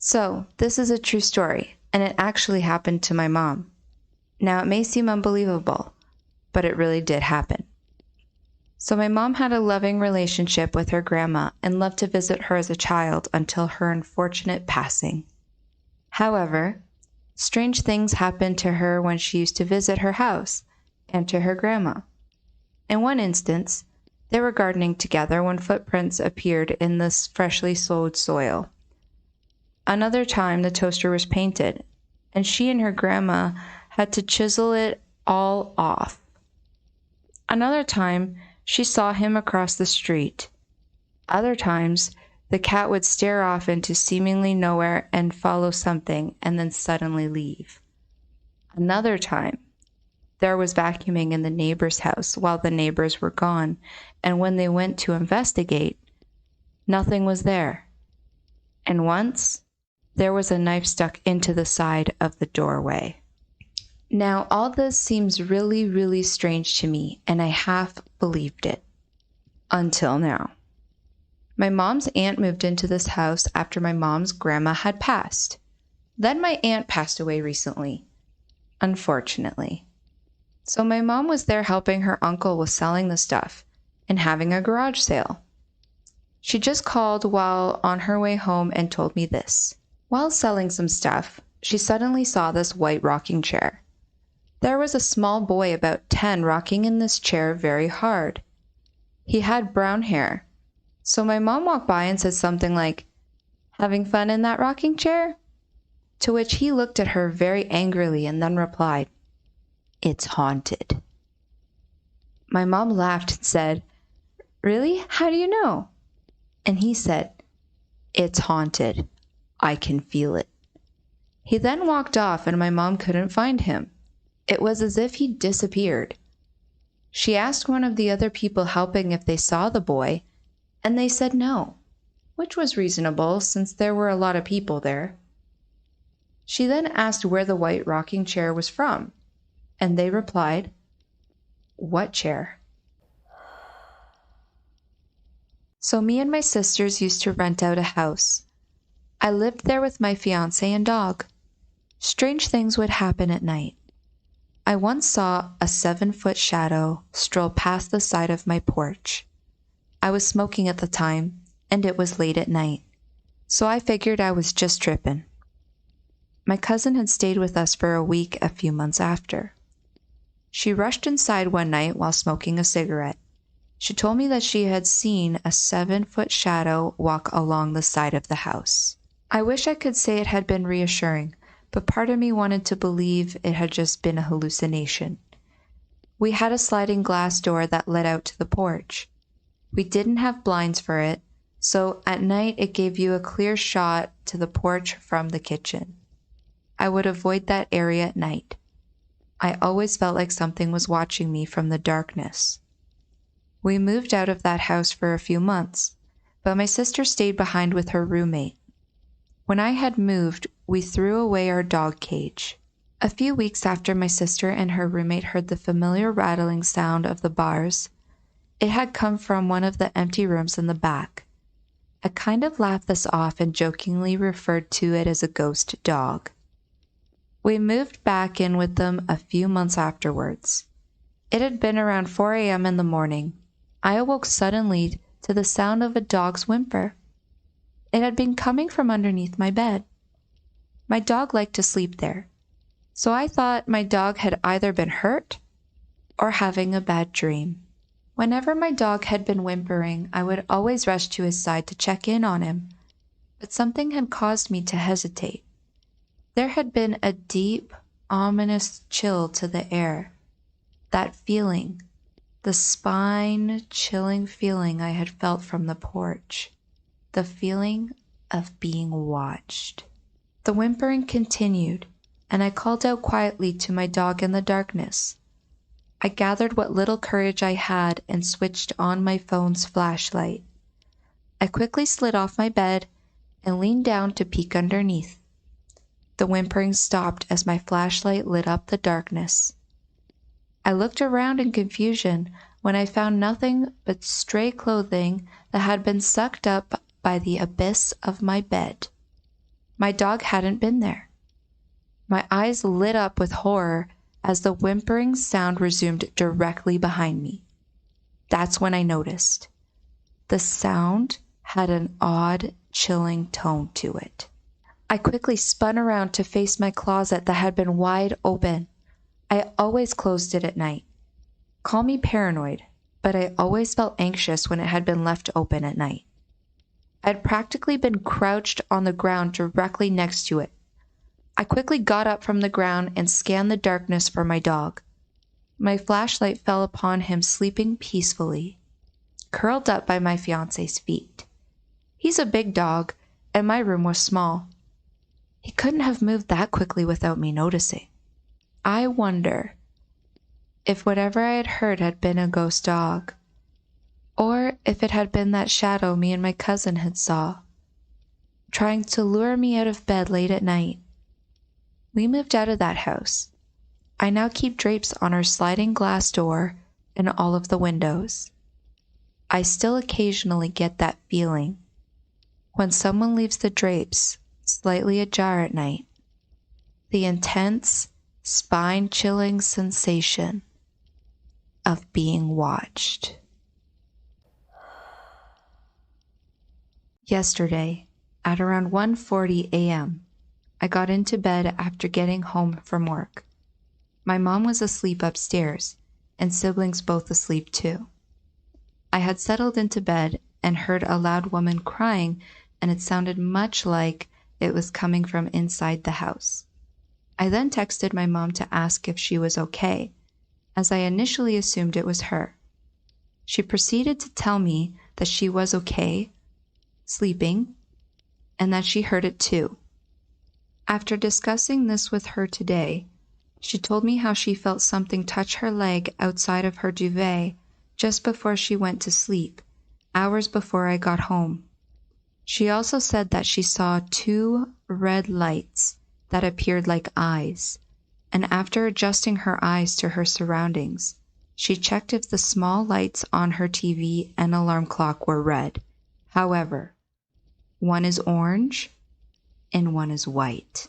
So, this is a true story, and it actually happened to my mom. Now, it may seem unbelievable, but it really did happen. So, my mom had a loving relationship with her grandma and loved to visit her as a child until her unfortunate passing. However, strange things happened to her when she used to visit her house and to her grandma. In one instance, they were gardening together when footprints appeared in the freshly sowed soil. Another time, the toaster was painted, and she and her grandma had to chisel it all off. Another time, she saw him across the street. Other times, the cat would stare off into seemingly nowhere and follow something and then suddenly leave. Another time, there was vacuuming in the neighbor's house while the neighbors were gone, and when they went to investigate, nothing was there. And once, there was a knife stuck into the side of the doorway. Now, all this seems really, really strange to me, and I half believed it. Until now. My mom's aunt moved into this house after my mom's grandma had passed. Then my aunt passed away recently, unfortunately. So my mom was there helping her uncle with selling the stuff and having a garage sale. She just called while on her way home and told me this. While selling some stuff, she suddenly saw this white rocking chair. There was a small boy about 10 rocking in this chair very hard. He had brown hair. So my mom walked by and said something like, "Having fun in that rocking chair?" To which he looked at her very angrily and then replied, "It's haunted." My mom laughed and said, "Really? How do you know?" And he said, "It's haunted. I can feel it." He then walked off and my mom couldn't find him. It was as if he disappeared. She asked one of the other people helping if they saw the boy, and they said no, which was reasonable since there were a lot of people there. She then asked where the white rocking chair was from, and they replied, "What chair?" So me and my sisters used to rent out a house. I lived there with my fiancé and dog. Strange things would happen at night. I once saw a 7-foot shadow stroll past the side of my porch. I was smoking at the time, and it was late at night, so I figured I was just tripping. My cousin had stayed with us for a week a few months after. She rushed inside one night while smoking a cigarette. She told me that she had seen a 7-foot shadow walk along the side of the house. I wish I could say it had been reassuring, but part of me wanted to believe it had just been a hallucination. We had a sliding glass door that led out to the porch. We didn't have blinds for it, so at night it gave you a clear shot to the porch from the kitchen. I would avoid that area at night. I always felt like something was watching me from the darkness. We moved out of that house for a few months, but my sister stayed behind with her roommate. When I had moved, we threw away our dog cage. A few weeks after my sister and her roommate heard the familiar rattling sound of the bars, it had come from one of the empty rooms in the back. I kind of laughed this off and jokingly referred to it as a ghost dog. We moved back in with them a few months afterwards. It had been around 4 a.m. in the morning. I awoke suddenly to the sound of a dog's whimper. It had been coming from underneath my bed. My dog liked to sleep there, so I thought my dog had either been hurt or having a bad dream. Whenever my dog had been whimpering, I would always rush to his side to check in on him, but something had caused me to hesitate. There had been a deep, ominous chill to the air. That feeling, the spine-chilling feeling I had felt from the porch. The feeling of being watched. The whimpering continued, and I called out quietly to my dog in the darkness. I gathered what little courage I had and switched on my phone's flashlight. I quickly slid off my bed and leaned down to peek underneath. The whimpering stopped as my flashlight lit up the darkness. I looked around in confusion when I found nothing but stray clothing that had been sucked up by the abyss of my bed. My dog hadn't been there. My eyes lit up with horror as the whimpering sound resumed directly behind me. That's when I noticed. The sound had an odd, chilling tone to it. I quickly spun around to face my closet that had been wide open. I always closed it at night. Call me paranoid, but I always felt anxious when it had been left open at night. I had practically been crouched on the ground directly next to it. I quickly got up from the ground and scanned the darkness for my dog. My flashlight fell upon him sleeping peacefully, curled up by my fiance's feet. He's a big dog, and my room was small. He couldn't have moved that quickly without me noticing. I wonder if whatever I had heard had been a ghost dog, or if it had been that shadow me and my cousin had saw, trying to lure me out of bed late at night. We moved out of that house. I now keep drapes on our sliding glass door and all of the windows. I still occasionally get that feeling when someone leaves the drapes slightly ajar at night. The intense, spine-chilling sensation of being watched. Yesterday, at around 1:40 a.m., I got into bed after getting home from work. My mom was asleep upstairs, and siblings both asleep too. I had settled into bed and heard a loud woman crying, and it sounded much like it was coming from inside the house. I then texted my mom to ask if she was okay, as I initially assumed it was her. She proceeded to tell me that she was okay, sleeping, and that she heard it too. After discussing this with her today, she told me how she felt something touch her leg outside of her duvet just before she went to sleep, hours before I got home. She also said that she saw 2 red lights that appeared like eyes, and after adjusting her eyes to her surroundings, she checked if the small lights on her TV and alarm clock were red. However, one is orange and one is white.